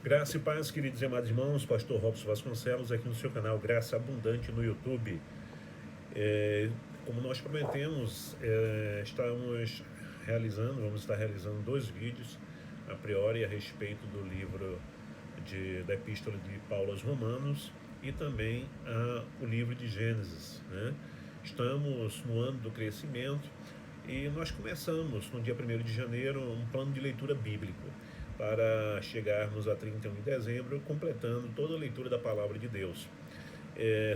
Graça e paz, queridos e amados irmãos, pastor Robson Vasconcelos, aqui no seu canal Graça Abundante no YouTube. Como nós prometemos, vamos estar realizando 2 vídeos, a priori, a respeito do livro da Epístola de Paulo aos Romanos e também o livro de Gênesis, né? Estamos no ano do crescimento e nós começamos no dia 1º de janeiro um plano de leitura bíblico para chegarmos a 31 de dezembro, completando toda a leitura da Palavra de Deus.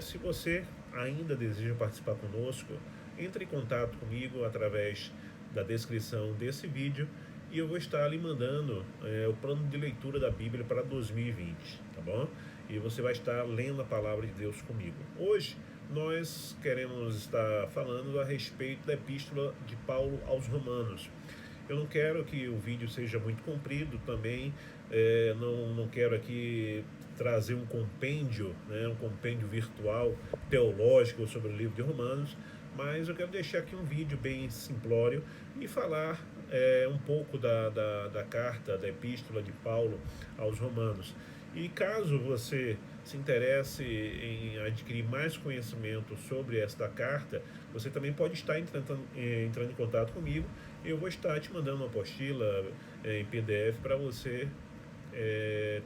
Se você ainda deseja participar conosco, entre em contato comigo através da descrição desse vídeo e eu vou estar lhe mandando o plano de leitura da Bíblia para 2020, tá bom? E você vai estar lendo a Palavra de Deus comigo. Hoje nós queremos estar falando a respeito da Epístola de Paulo aos Romanos. Eu não quero que o vídeo seja muito comprido também, não quero aqui trazer um compêndio, né, um compêndio virtual, teológico sobre o livro de Romanos, mas eu quero deixar aqui um vídeo bem simplório e falar um pouco da carta, da epístola de Paulo aos Romanos. E caso você se interesse em adquirir mais conhecimento sobre esta carta, você também pode estar entrando em contato comigo. Eu vou estar te mandando uma apostila em PDF para você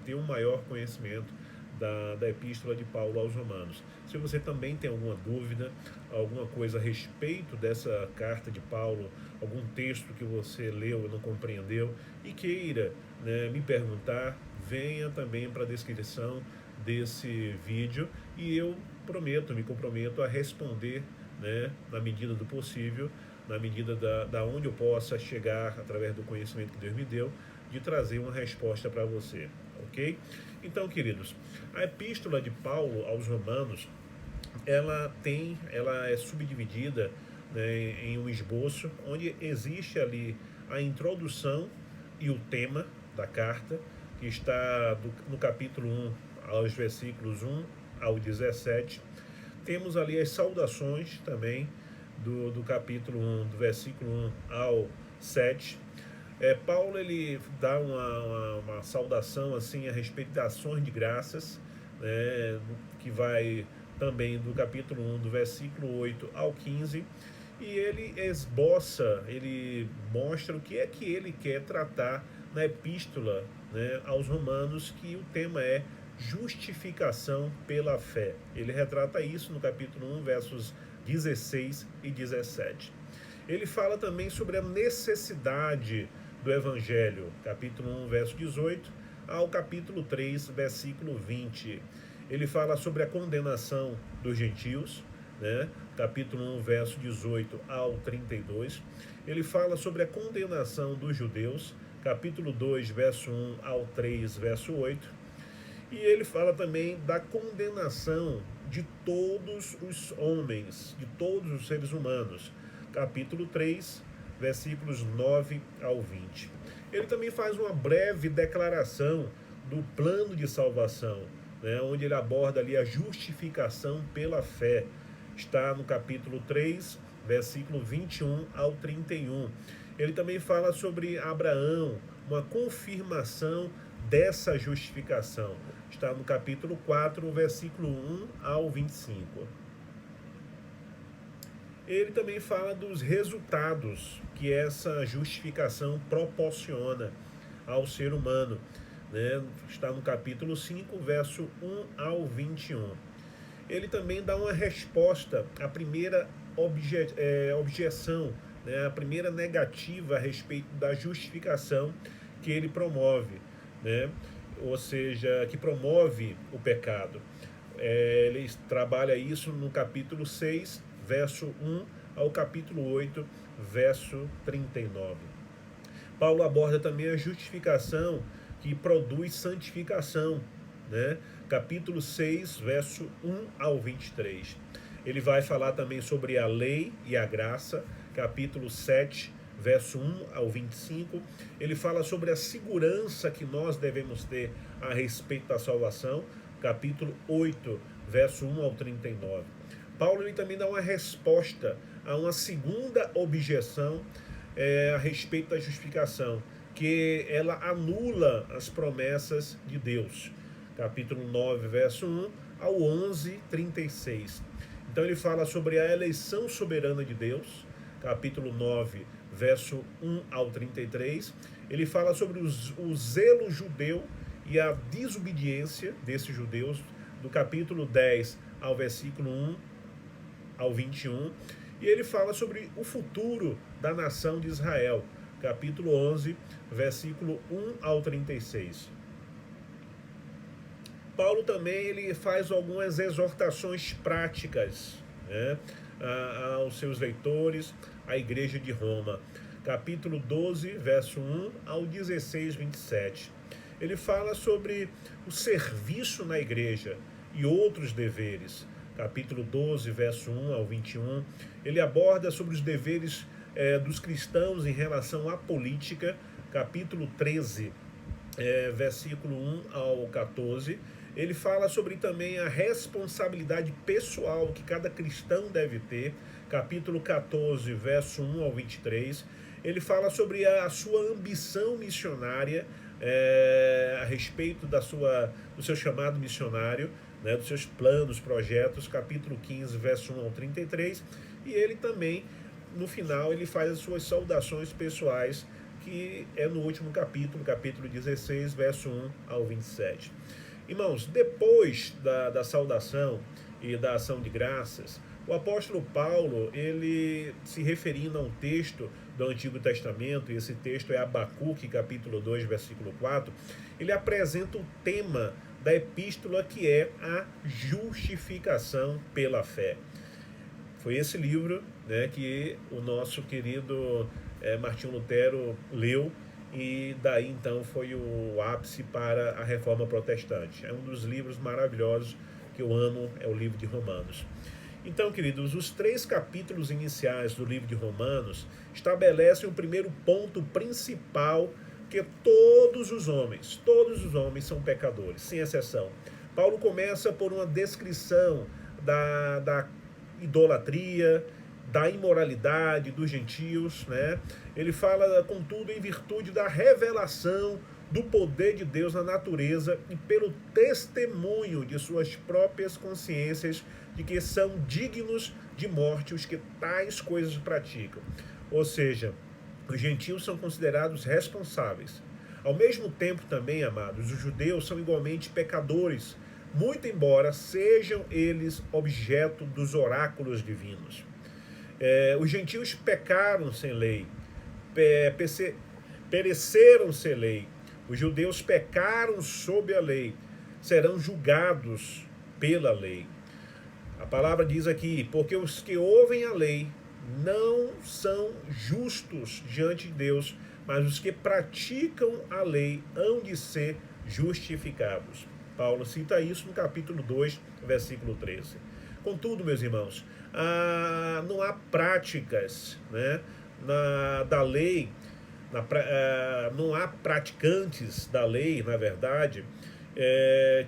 ter um maior conhecimento da epístola de Paulo aos Romanos. Se você também tem alguma dúvida, alguma coisa a respeito dessa carta de Paulo, algum texto que você leu e não compreendeu e queira, né, me perguntar, venha também para a descrição desse vídeo e eu me comprometo a responder, né, na medida do possível, na medida da onde eu possa chegar através do conhecimento que Deus me deu, de trazer uma resposta para você, ok? Então, queridos, a epístola de Paulo aos Romanos, ela é subdividida, né, em um esboço, onde existe ali a introdução e o tema da carta, que está no capítulo 1 aos versículos 1 ao 17. Temos ali as saudações também do capítulo 1, do versículo 1 ao 7. Paulo ele dá uma saudação assim a respeito das ações de graças, né, que vai também do capítulo 1, do versículo 8 ao 15, e ele ele mostra o que é que ele quer tratar na epístola, né, aos Romanos, que o tema é justificação pela fé. Ele retrata isso no capítulo 1, versos 16 e 17. Ele fala também sobre a necessidade do Evangelho, capítulo 1, verso 18, ao capítulo 3, versículo 20. Ele fala sobre a condenação dos gentios, né? Capítulo 1, verso 18 ao 32. Ele fala sobre a condenação dos judeus, capítulo 2, verso 1 ao 3, verso 8. E ele fala também da condenação de todos os homens, de todos os seres humanos, capítulo 3, versículos 9 ao 20. Ele também faz uma breve declaração do plano de salvação, né, onde ele aborda ali a justificação pela fé. Está no capítulo 3, versículo 21 ao 31. Ele também fala sobre Abraão, uma confirmação dessa justificação. Está no capítulo 4, versículo 1 ao 25. Ele também fala dos resultados que essa justificação proporciona ao ser humano, né? Está no capítulo 5, verso 1 ao 21. Ele também dá uma resposta à primeira objeção, né? A primeira negativa a respeito da justificação que ele promove, né? Ou seja, que promove o pecado. Ele trabalha isso no capítulo 6, verso 1 ao capítulo 8, verso 39. Paulo aborda também a justificação que produz santificação, né? Capítulo 6, verso 1 ao 23. Ele vai falar também sobre a lei e a graça, capítulo 7, verso 1 ao 25. Ele fala sobre a segurança que nós devemos ter a respeito da salvação, capítulo 8, verso 1 ao 39. Paulo ele também dá uma resposta a uma segunda objeção a respeito da justificação, porque ela anula as promessas de Deus. Capítulo 9, verso 1 ao 11, 36. Então ele fala sobre a eleição soberana de Deus, capítulo 9, verso 1 ao 33. Ele fala sobre o zelo judeu e a desobediência desses judeus, do capítulo 10 ao versículo 1 ao 21. E ele fala sobre o futuro da nação de Israel, capítulo 11, versículo 1 ao 36. Paulo também ele faz algumas exortações práticas, né, aos seus leitores, à igreja de Roma. Capítulo 12, verso 1 ao 16, 27. Ele fala sobre o serviço na igreja e outros deveres. Capítulo 12, verso 1 ao 21. Ele aborda sobre os deveres dos cristãos em relação à política. Capítulo 13, versículo 1 ao 14. Ele fala sobre também a responsabilidade pessoal que cada cristão deve ter. Capítulo 14, verso 1 ao 23. Ele fala sobre a sua ambição missionária, a respeito do seu chamado missionário, né, dos seus planos, projetos. Capítulo 15, verso 1 ao 33. E ele também, no final, ele faz as suas saudações pessoais, que é no último capítulo, capítulo 16, verso 1 ao 27. Irmãos, depois da saudação e da ação de graças, o apóstolo Paulo, ele se referindo a um texto do Antigo Testamento, e esse texto é Abacuque, capítulo 2, versículo 4, ele apresenta o tema da epístola, que é a justificação pela fé. Foi esse livro, né, que o nosso querido Martinho Lutero leu, e daí então foi o ápice para a Reforma Protestante. É um dos livros maravilhosos que eu amo, é o livro de Romanos. Então, queridos, os 3 capítulos iniciais do livro de Romanos estabelecem o primeiro ponto principal, que todos os homens são pecadores, sem exceção. Paulo começa por uma descrição da idolatria, da imoralidade dos gentios, né? Ele fala, contudo, em virtude da revelação do poder de Deus na natureza e pelo testemunho de suas próprias consciências de que são dignos de morte os que tais coisas praticam. Ou seja, os gentios são considerados responsáveis. Ao mesmo tempo também, amados, os judeus são igualmente pecadores, muito embora sejam eles objeto dos oráculos divinos. Os gentios pecaram sem lei, pereceram sem lei. Os judeus pecaram sob a lei, serão julgados pela lei. A palavra diz aqui, porque os que ouvem a lei não são justos diante de Deus, mas os que praticam a lei hão de ser justificados. Paulo cita isso no capítulo 2, versículo 13. Contudo, meus irmãos, não há práticas, né, da lei, não há praticantes da lei, na verdade,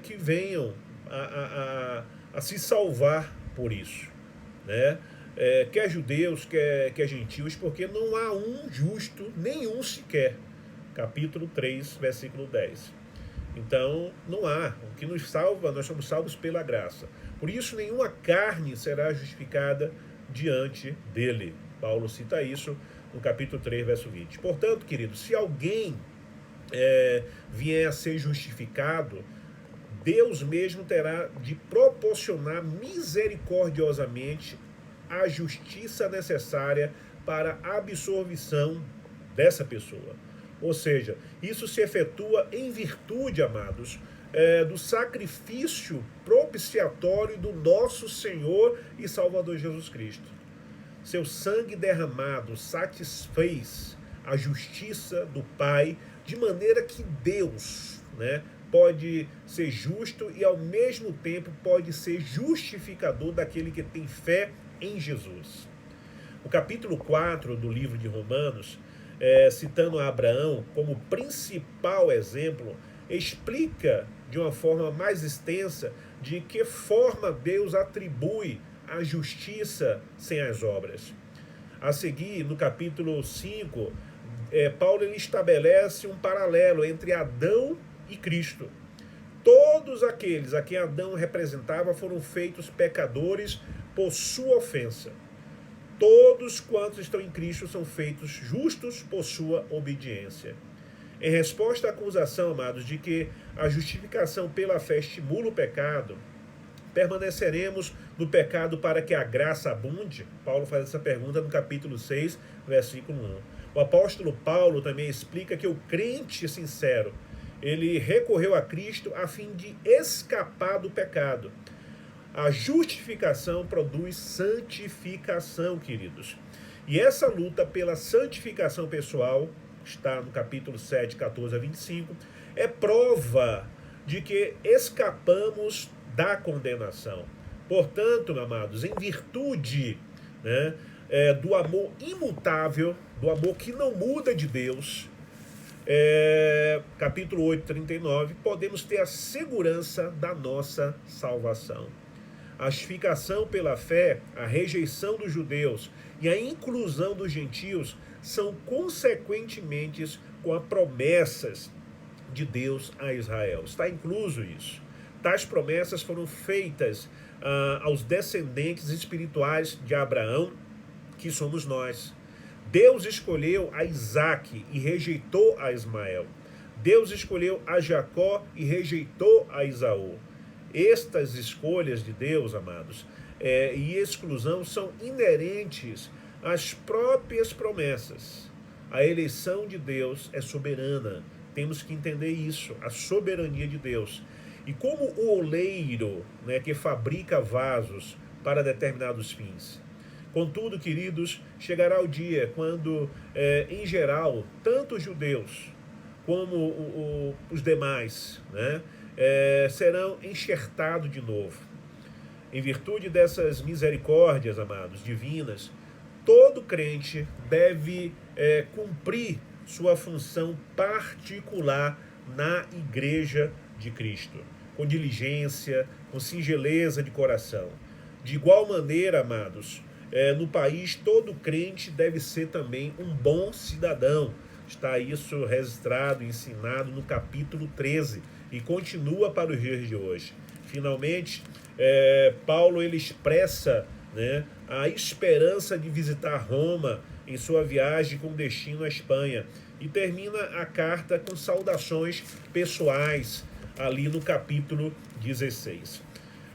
que venham a se salvar por isso, né? Quer judeus, quer gentios, porque não há um justo, nenhum sequer. Capítulo 3, versículo 10. Então, não há. O que nos salva, nós somos salvos pela graça. Por isso, nenhuma carne será justificada diante dele. Paulo cita isso no capítulo 3, verso 20. Portanto, queridos, se alguém vier a ser justificado, Deus mesmo terá de proporcionar misericordiosamente a justiça necessária para a absolvição dessa pessoa. Ou seja, isso se efetua em virtude, amados, do sacrifício propiciatório do nosso Senhor e Salvador Jesus Cristo. Seu sangue derramado satisfez a justiça do Pai, de maneira que Deus, né, pode ser justo e ao mesmo tempo pode ser justificador daquele que tem fé em Jesus. O capítulo 4 do livro de Romanos, citando a Abraão como principal exemplo, explica de uma forma mais extensa de que forma Deus atribui a justiça sem as obras. A seguir, no capítulo 5, Paulo ele estabelece um paralelo entre Adão e Cristo. Todos aqueles a quem Adão representava foram feitos pecadores por sua ofensa. Todos quantos estão em Cristo são feitos justos por sua obediência. Em resposta à acusação, amados, de que a justificação pela fé estimula o pecado, permaneceremos no pecado para que a graça abunde? Paulo faz essa pergunta no capítulo 6, versículo 1. O apóstolo Paulo também explica que o crente sincero, ele recorreu a Cristo a fim de escapar do pecado. A justificação produz santificação, queridos. E essa luta pela santificação pessoal, está no capítulo 7, 14 a 25, é prova de que escapamos da condenação. Portanto, amados, em virtude, do amor imutável, do amor que não muda de Deus, capítulo 8, 39, podemos ter a segurança da nossa salvação. A justificação pela fé, a rejeição dos judeus e a inclusão dos gentios são consequentemente com as promessas de Deus a Israel. Está incluso isso. Tais promessas foram feitas aos descendentes espirituais de Abraão, que somos nós. Deus escolheu a Isaque e rejeitou a Ismael. Deus escolheu a Jacó e rejeitou a Esaú. Estas escolhas de Deus, amados, e exclusão são inerentes às próprias promessas. A eleição de Deus é soberana. Temos que entender isso, a soberania de Deus. E como o oleiro, que fabrica vasos para determinados fins. Contudo, queridos, chegará o dia quando, em geral, tanto os judeus como os demais, serão enxertados de novo. Em virtude dessas misericórdias, amados, divinas, todo crente deve cumprir sua função particular na igreja de Cristo, com diligência, com singeleza de coração. De igual maneira, amados, no país, todo crente deve ser também um bom cidadão. Está isso registrado, ensinado no capítulo 13 e continua para os dias de hoje. Finalmente, Paulo ele expressa a esperança de visitar Roma em sua viagem com destino à Espanha e termina a carta com saudações pessoais ali no capítulo 16.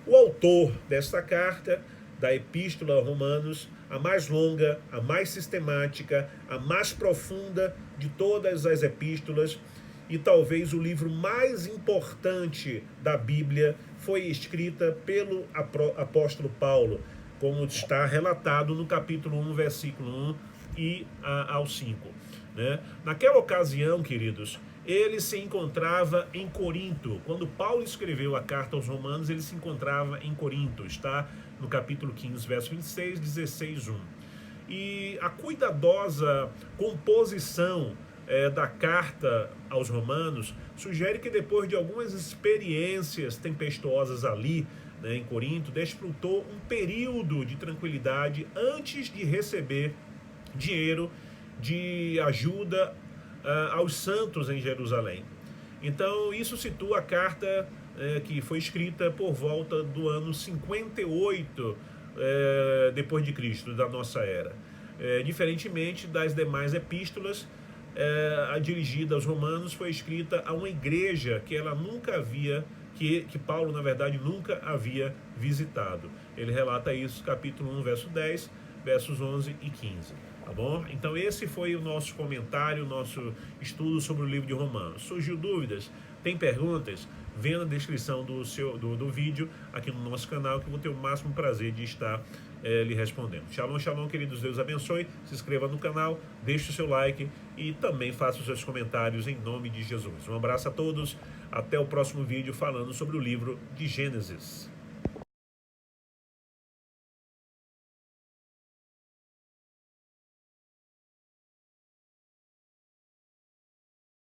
O autor desta carta, da Epístola aos Romanos, a mais longa, a mais sistemática, a mais profunda de todas as epístolas e talvez o livro mais importante da Bíblia, foi escrita pelo apóstolo Paulo, como está relatado no capítulo 1, versículo 1 e ao 5. Naquela ocasião, queridos, ele se encontrava em Corinto. Quando Paulo escreveu a carta aos Romanos, ele se encontrava em Corinto. Está no capítulo 15, verso 26, 16, 1. E a cuidadosa composição da carta aos Romanos sugere que depois de algumas experiências tempestuosas ali, em Corinto, desfrutou um período de tranquilidade antes de receber dinheiro de ajuda aos santos em Jerusalém. Então, isso situa a carta que foi escrita por volta do ano 58 depois de Cristo, da nossa era. Diferentemente das demais epístolas, a dirigida aos romanos foi escrita a uma igreja que ela nunca havia, que Paulo, na verdade, nunca havia visitado. Ele relata isso, capítulo 1, verso 10, versos 11 e 15. Tá bom? Então esse foi o nosso comentário, o nosso estudo sobre o livro de Romanos. Surgiu dúvidas? Tem perguntas? Vê na descrição do vídeo aqui no nosso canal, que eu vou ter o máximo prazer de estar lhe respondendo. Shalom, shalom, queridos. Deus abençoe. Se inscreva no canal, deixe o seu like e também faça os seus comentários em nome de Jesus. Um abraço a todos. Até o próximo vídeo falando sobre o livro de Gênesis.